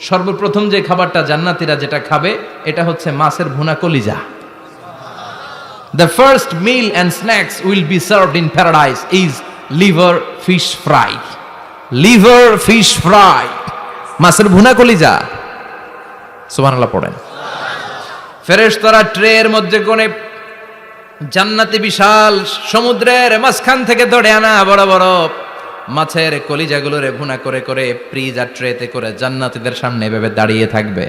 সর্বপ্রথম যে খাবারটা জান্নাতীরা যেটা খাবে এটা হচ্ছে মাছের ভুনা কলিজা। The first meal and snacks will be served in paradise is liver fish fry. Liver fish fry. মাছের ভুনা কলিজা। সুবহানাল্লাহ পড়েন। ফেরেশতারা ট্রের মধ্যে কোণে জান্নাতি বিশাল সমুদ্রের মাঝখান থেকে ধরে আনা বড় বড় মাছের কলিজাগুলোরে ভুনা করে করে ফ্রিজ আর ট্রেতে করে জান্নাতীদের সামনে এভাবে দাঁড়িয়ে থাকবে।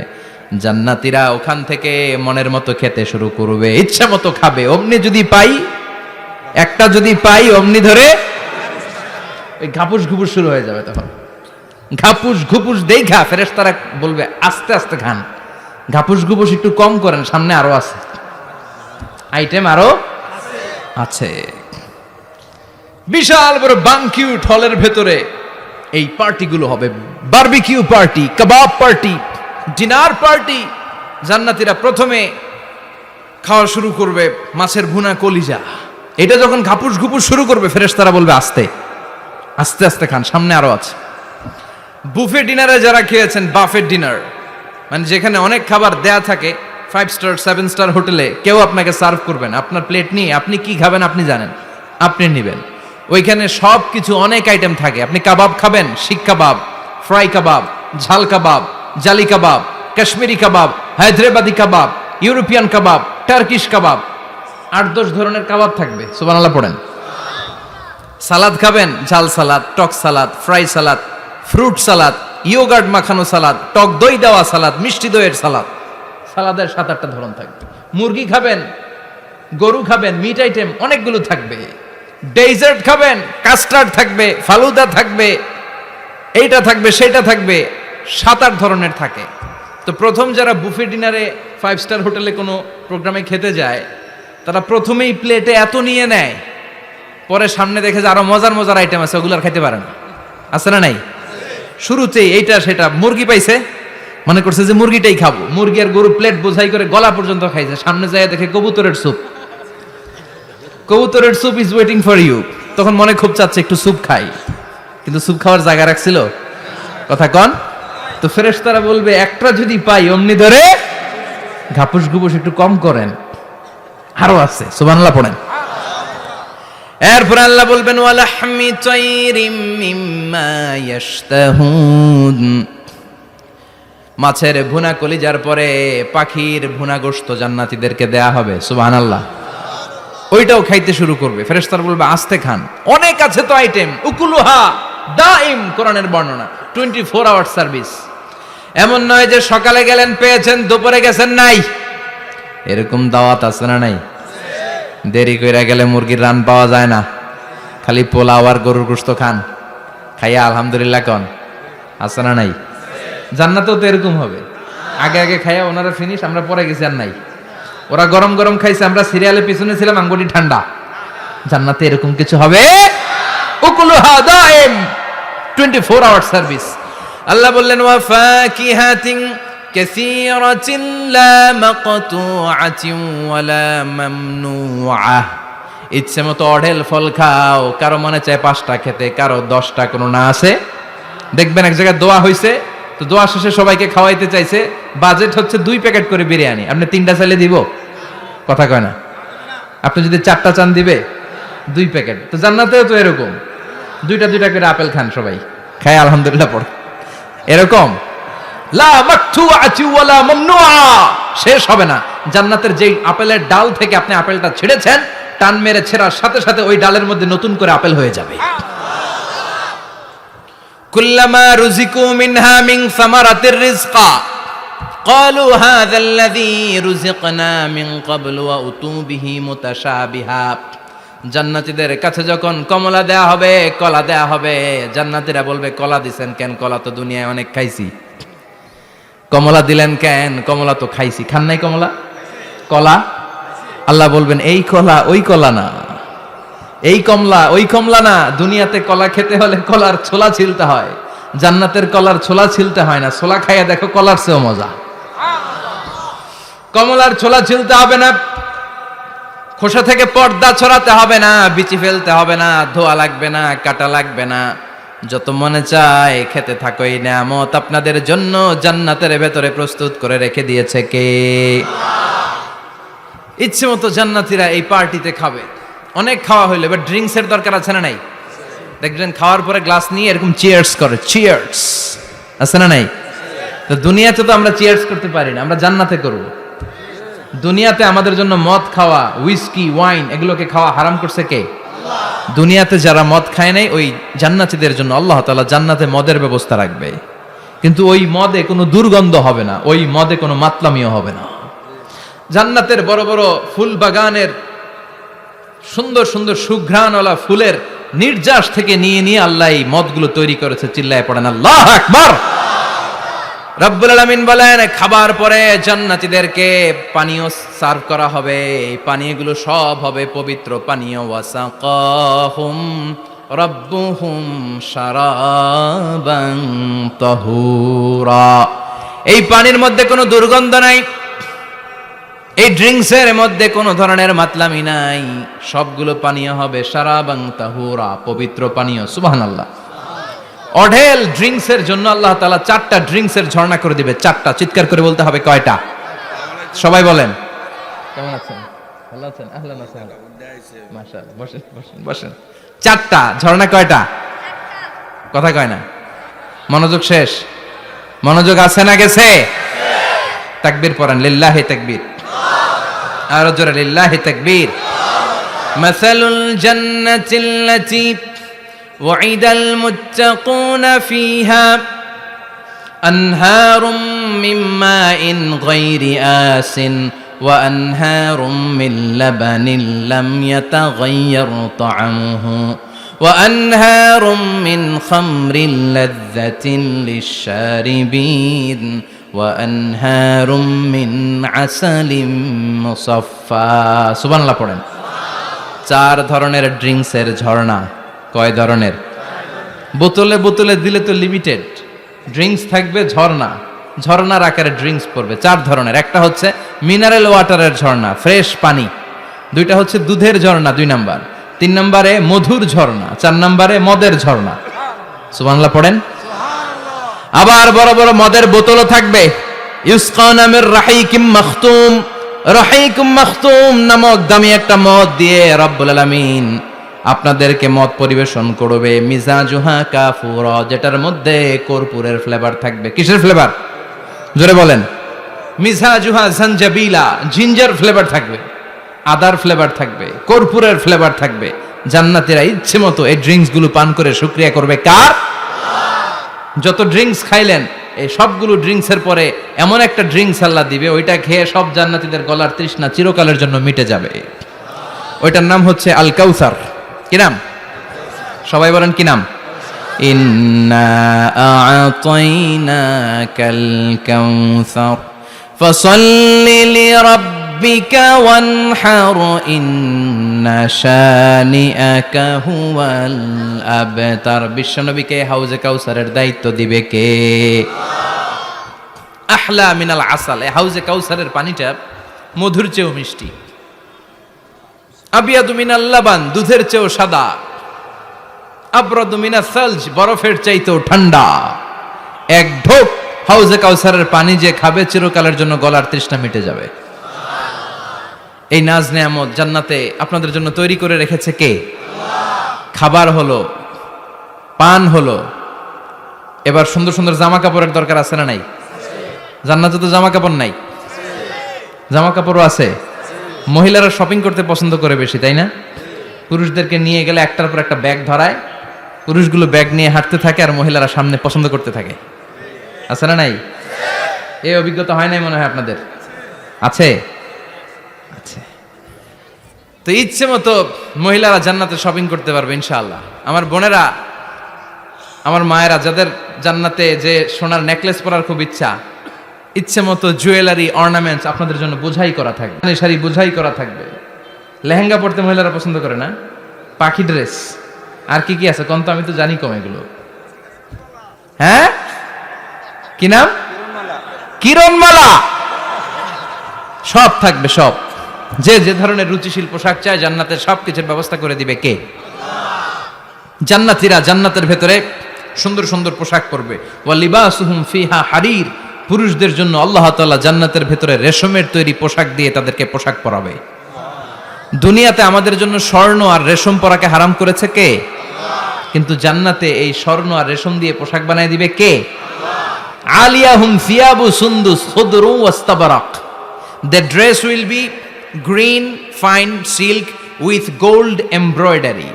জান্নাতীরা ওখান থেকে মনের মতো খেতে শুরু করবে, ইচ্ছা মতো খাবে। অমনি যদি পাই, একটা যদি পাই অমনি ধরে ওই ঘাপুস ঘুপুস শুরু হয়ে যাবে। তখন ঘাপুস ঘুপুস দেখা ফেরেশতারা বলবে আস্তে আস্তে খান, ঘাপুস ঘুপুস একটু কম করেন, সামনে আরো আছে, আইটেম আরো আছে। বিশাল বড় বানকিউট হলের ভেতরে এই পার্টিগুলো হবে, বারবিকিউ পার্টি, কাবাব পার্টি, ডিনার পার্টি। জান্নাতীরা প্রথমে খাওয়া শুরু করবে মাছের ভুনা কলিজা। এটা যখন ঘাপুস ঘুপুস শুরু করবে ফেরেশতারা বলবে আস্তে আস্তে আস্তে খান, সামনে আরো আছে। বুফে ডিনারে যারা খেয়েছেন, বাফেট ডিনার মানে যেখানে অনেক খাবার দেয়া থাকে, 5 স্টার 7 স্টার হোটেলে কেউ আপনাকে সার্ভ করবেন, আপনার প্লেট নিয়ে আপনি কি খাবেন আপনি জানেন, আপনি নেবেন। ওইখানে সব কিছু অনেক আইটেম থাকে। আপনি কাবাব খাবেন, শিক কাবাব, ফ্রাই কাবাব, ঝাল কাবাব, জালি কাবাব, কাশ্মীরি কাবাব, হায়দ্রাবাদি কাবাব, ইউরোপিয়ান কাবাব, টার্কিশ কাবাব, 8-10 ধরনের কাবাব থাকবে। সুবহানাল্লাহ পড়েন। সালাদ খাবেন, ঝাল সালাদ, টক salad, fry salad, fruit salad, yoghurt মাখানো সালাদ, টক দই দেওয়া সালাদ, মিষ্টি দইয়ের সালাদ। সালাদের 7-8টা ধরন থাকবে। মুরগি খাবেন, গরু খাবেন, মিট আইটেম অনেকগুলো থাকবে। ডেজার্ট খাবেন, কাস্টার্ড থাকবে, ফালুদা থাকবে, এইটা থাকবে সেটা থাকবে, 7-8 ধরনের থাকে। তো প্রথম যারা বুফে ডিনারে 5 স্টার হোটেলে কোনো প্রোগ্রামে খেতে যায়, তারা প্রথমেই প্লেটে এত নিয়ে নেয়, পরে সামনে দেখে যে আরো মজার মজার আইটেম আছে, ওগুলো আর খাইতে পারে না। আছে না নাই? শুরুতেই এইটা সেটা মুরগি পাইছে, মনে করছে যে মুরগিটাই খাবো, মুরগি আর গরু প্লেট বোঝাই করে গলা পর্যন্ত খাইছে। সামনে যায় দেখে কবুতরের স্যুপ, কবুতরের soup is waiting for you. তখন মনে খুব চাচ্ছে একটু স্যুপ খাই, কিন্তু স্যুপ খাওয়ার জায়গা রাখছিল? কথা কন। তো ফেরেশতারা বলবে একটা যদি পাই অমনি ধরে ঘাপুস ঘুপুস একটু কম করেন, আরো আছে। সুবহানাল্লাহ পড়েন। এরপর আল্লাহ বলবেন ওয়ালাহমি তাইরিম মিম্মা ইয়াশতাহুন। মাছের ভুনা কলিজার পরে পাখির ভুনা গোশত জান্নাতীদেরকে দেয়া হবে। সুবহানাল্লাহ। ওইটাও খাইতে শুরু করবে। ফেরেশতারা বলবে আস্তে খান, অনেক আছে তো আইটেম। উকুলুহা দাইম, কোরআনের বর্ণনা, 24 আওয়ার সার্ভিস। এমন নয় যে সকালে গেলেন পেয়েছেন, দুপুরে গেছেন নাই। এরকম দাওয়াত আছে না নাই? দেরি কইরা গেলে মুরগির রান পাওয়া যায় না, খালি পোলাও আর গরুর গোশত খান, খাইয়া আলহামদুলিল্লাহ কন। আছে না নাই? জান্নাতেও তো এরকম হবে। আগে আগে খাইয়া ওনারা ফিনিশ, আমরা পরে গেছি আর নাই। ওরা গরম গরম খাইছে, আমরা সিরিয়ালে পিছনে ছিলাম, আঙ্গুটি ঠান্ডা। জান্নাতে এরকম কিছু হবে? উকুলুহা দাইম, 24 আওয়ার সার্ভিস। আল্লাহ বললেন ওয়া ফাকিহাতিন কাসীরাতিন লা মাকতুআতিন ওয়া লা মামনুআহ। ইচ্ছে মতো অঢেল ফল খাও, কারো মনে চায় 5টা খেতে, কারো 10টা, কোনো না আছে। দেখবেন এক জায়গায় দোয়া হইছে, তো দোয়া শেষে সবাইকে খাওয়াইতে চাইছে, বাজেট হচ্ছে 2 প্যাকেট করে বিরিয়ানি, আপনি 3টা চাইলে দিব? কথা কয় না। আপনি যদি 4টা চান দিবে 2 প্যাকেট। তো জান্নাতেও তো এরকম, 2টা করে আপেল খান সবাই, খায় আলহামদুলিল্লাহ পড়ে। এরকম লা মাকতুআতি ওয়ালা মামনুআ, শেষ হবে না। জান্নাতের যেই আপেলের ডাল থেকে আপনি আপেলটা ছিঁড়েছেন, টান মেরে ছেঁড়ার সাথে সাথে ওই ডালের মধ্যে নতুন করে আপেল হয়ে যাবে। কুল্লামা রুজিকু মিনহা মিন সামারাতির রিজকা ক্বালু হাযাল্লাযী রুজিকনা মিন ক্বাবলু ওয়া উতু বিহি মুতাশাবিহা। জান্নাতীদের কাছে যখন কমলা দেয়া হবে, কলা দেয়া হবে, জান্নাতীরা বলবে কলা দিছেন কেন? কলা তো দুনিয়ায় অনেক খাইছি। কমলা দিলেন কেন? কমলা তো খাইছি। খান নাই কমলা? কলা? আল্লাহ বলবেন এই কলা ওই কলা না, এই কমলা ওই কমলা না। দুনিয়াতে কলা খেতে হলে কলার ছোলা ছিলতে হয়, জান্নাতের কলার ছোলা ছিলতে হয় না। ছোলা খাইয়া দেখো, কলার চেয়েও মজা। কমলার ছোলা ছিলতে হবে না, খোসা থেকে পর্দা ছড়াতে হবে না, বিচি ফেলতে হবে না, ধোয়া লাগবে না, কাটা লাগবে না। যত মনে চায় খেতে থাকো, এই নিয়ামত আপনাদের জন্য জান্নাতের ভেতরে প্রস্তুত করে রেখে দিয়েছে কে? ইচ্ছে মতো জান্নাতীরা এই পার্টিতে খাবে। অনেক খাওয়া হইলো, এবার ড্রিঙ্কস এর দরকার আছে না নাই? দেখবেন খাওয়ার পরে গ্লাস নিয়ে এরকম চিয়ার্স করে, চিয়ার্স আছে না নাই? তো দুনিয়াতে তো আমরা চিয়ার্স করতে পারি না, আমরা জান্নাতে করব। দুনিয়াতে আমাদের জন্য মদ খাওয়া, উইস্কি, ওয়াইন এগুলোকে খাওয়া হারাম করছে কে? দুনিয়াতে যারা মদ খায় নাই, ওই জান্নাতীদের জন্য আল্লাহ তাআলা জান্নাতে মদের ব্যবস্থা রাখবে, কিন্তু ওই মদে কোনো দুর্গন্ধ হবে না, ওই মদে কোনো মাতলামিও হবে না। জান্নাতের বড় বড় ফুল বাগানের সুন্দর সুন্দর সুঘ্রাণওয়ালা ফুলের নির্যাস থেকে নিয়ে নিয়ে আল্লাহ এই মদগুলো তৈরি করেছে। চিল্লায় পড়েন আল্লাহু আকবার। রব্বুল আলামিন বলেন, খাবার পরে জান্নাতীদেরকে পানীয় সার্ভ করা হবে, এই পানীয়গুলো সব হবে পবিত্র পানীয়। ওয়াসাকাহুম রাব্বুহুম শারাবান তাহুরা, এই পানির মধ্যে কোনো দুর্গন্ধ নাই, এই ড্রিঙ্কসের মধ্যে কোনো ধরনের মাতলামি নাই, সবগুলো পানীয় হবে শারাবান তাহুরা, পবিত্র পানীয়। সুবহানাল্লাহ। অঢেল ড্রিঙ্কসের জন্য আল্লাহ তাআলা 4টা ড্রিঙ্কসের ঝর্ণা করে দিবে। 4টা, চিৎকার করে বলতে হবে কয়টা? সবাই বলেন। কেমন আছেন? ভালো আছেন? আহলান ওয়াসাহলান, মাশাআল্লাহ। বসেন বসেন বসেন। 4টা ঝর্ণা, কয়টা? কথা কয় না, মনোযোগ শেষ। মনোযোগ আছে না গেছে? তাকবীর পড়েন, লিল্লাহি তাকবীর। আর জোরে লিল্লাহি তাকবীর। মাসালুল জান্নাতিল্লাতী وعد المتقون فيها أنهار من ماء غير آسن وأنهار من لبن لم يتغير طعمه وأنهار من خمر لذة للشاربين وأنهار من عسل مصفى। সুবহান আল্লাহ পড়েন। 4 ধরনের ড্রিঙ্কসের ঝর্ণা। কয় ধরনের? বোতলে বোতলে দিলে তো লিমিটেড, ড্রিঙ্কস থাকবে ঝর্ণা, ঝর্ণার আকারে ড্রিঙ্কস পড়বে। 4 ধরনের। একটা হচ্ছে মিনারেল ওয়াটারের ঝর্ণা, ফ্রেশ পানি। 2টা হচ্ছে দুধের ঝর্ণা, 2 নাম্বার। 3 নম্বরে মধুর ঝর্ণা, 4 নম্বরে মদের ঝর্ণা। সুবহানাল্লাহ পড়েন। আবার বড় বড় মদের বোতলও থাকবে। ইউসকানা মির রাহিকিম মাখতুম, রাহিকুম মাখতুম নামক দামি একটা মদ দিয়ে রব্বুল আলামিন আপনাদেরকে মদ পরিবেশন করবে। মিজাজুহা কাফুরা, যেটার মধ্যে কর্পূরের ফ্লেভার থাকবে। কিসের ফ্লেভার? জোরে বলেন। মিজাজুহা জানজাবিলা, জিঞ্জার ফ্লেভার থাকবে, আদার ফ্লেভার থাকবে, কর্পূরের ফ্লেভার থাকবে। জান্নাতীরা ইচ্ছে মতো এই ড্রিঙ্কস গুলো পান করে শুকরিয়া করবে কার? যত ড্রিঙ্কস খাইলেন, এই সবগুলো ড্রিঙ্কসের পরে এমন একটা ড্রিঙ্কস আল্লাহ দিবে, ওইটা খেয়ে সব জান্নাতীদের গলার তৃষ্ণা চিরকালের জন্য মিটে যাবে। ওইটার নাম হচ্ছে আল কাউসার। কি নাম? সবাই বলেন কি নাম? ইন্না আ'তাইনাকাল কাউসার ফাসাল্লি লিরাব্বিকা ওয়ানহার ইন্না শানিআকা হুয়াল আবতার। বিশ্বনবীকে হাউজে কাউসারের দায়িত্ব দিবে কে? আহলা মিনাল আসাল। এই হাউজে কাউসারের পানিটা মধুর চেয়েও মিষ্টি। আবিয়াদু মিনাল লাবান, দুধের চেয়েও সাদা। আবরাদু মিনাস সালজ, বরফের চাইতেও ঠান্ডা। এক ঢোক হাউজে কাউসারের পানি যে খাবে, চিরকালের জন্য গলার তৃষ্ণা মিটে যাবে। এই নাজ নেয়ামত জান্নাতে আপনাদের জন্য তৈরি করে রেখেছে কে? খাবার হলো, পান হলো, এবার সুন্দর সুন্দর জামা কাপড়ের দরকার আছে না নাই? জান্নাতে তো জামা কাপড় নাই, জামা কাপড়ও আছে। মহিলারা শপিং করতে পছন্দ করে বেশি, তাই না? পুরুষদেরকে নিয়ে গেলে একটার পর একটা ব্যাগ ধরায়, পুরুষগুলো ব্যাগ নিয়ে হাঁটতে থাকে আর মহিলারা সামনে পছন্দ করতে থাকে। আছে না নাই? এই অভিজ্ঞতা হয় নাই মনে হয় আপনাদের? আছে? আছে। তো ইচ্ছে মতো মহিলারা জান্নাতে শপিং করতে পারবে ইনশাআল্লাহ। আমার বোনেরা, আমার মায়েরা, যাদের জান্নাতে যে সোনার নেকলেস পরার খুব ইচ্ছা, ইচ্ছে মতো জুয়েলারি, অর্নামেন্টস আপনাদের জন্য বোঝাই করা থাকবে, শাড়ি বোঝাই করা থাকবে। লেহেঙ্গা পড়তে মহিলারা পছন্দ করে না? পাখি ড্রেস, আর কি কি আছে কোন তো? আমি তো জানি কম এগুলো। হ্যাঁ, কি নাম? কিরণমালা। সব থাকবে, সব। যে যে ধরনের রুচিশীল পোশাক চায় জান্নাতের সব কিছুর ব্যবস্থা করে দিবে কে? জান্নাতীরা জান্নাতের ভেতরে সুন্দর সুন্দর পোশাক পরবে। ওয়া লিবাসুহুম ফিহা হারির, পুরুষদের জন্য আল্লাহ তাআলা জান্নাতের ভেতরে রেশমের তৈরি পোশাক দিয়ে তাদেরকে পোশাক পরাবে। দুনিয়াতে আমাদের জন্য স্বর্ণ আর রেশম পরাকে হারাম করেছে কে? কিন্তু জান্নাতে এই স্বর্ণ আর রেশম দিয়ে পোশাক বানায় দিবে কে? আলিয়াহুম সিয়াবু সুন্দুস খুদরু ওয়াস্তাবারাক, the dress will be green fine silk with gold embroidery.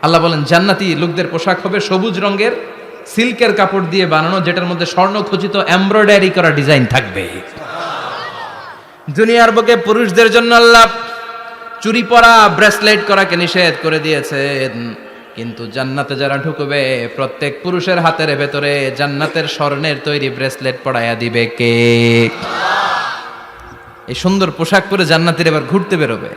Allah বলেন জান্নাতি লোকদের পোশাক হবে সবুজ রঙের সিল্কের কাপড় দিয়ে বানানো, যেটার মধ্যে স্বর্ণ খচিত এমব্রয়ডারি করা ডিজাইন থাকবে। দুনিয়ার বুকে পুরুষদের জন্য আল্লাহ চুরি পরা ব্রেসলেট করাকে নিষেধ করে দিয়েছেন, কিন্তু জান্নাতে যারা ঢুকবে প্রত্যেক পুরুষের হাতের ভেতরে জান্নাতের স্বর্ণের তৈরি ব্রেসলেট পরাইয়া দিবে কে? এই সুন্দর পোশাক পরে জান্নাতীরা এবার ঘুরতে বেরোবে।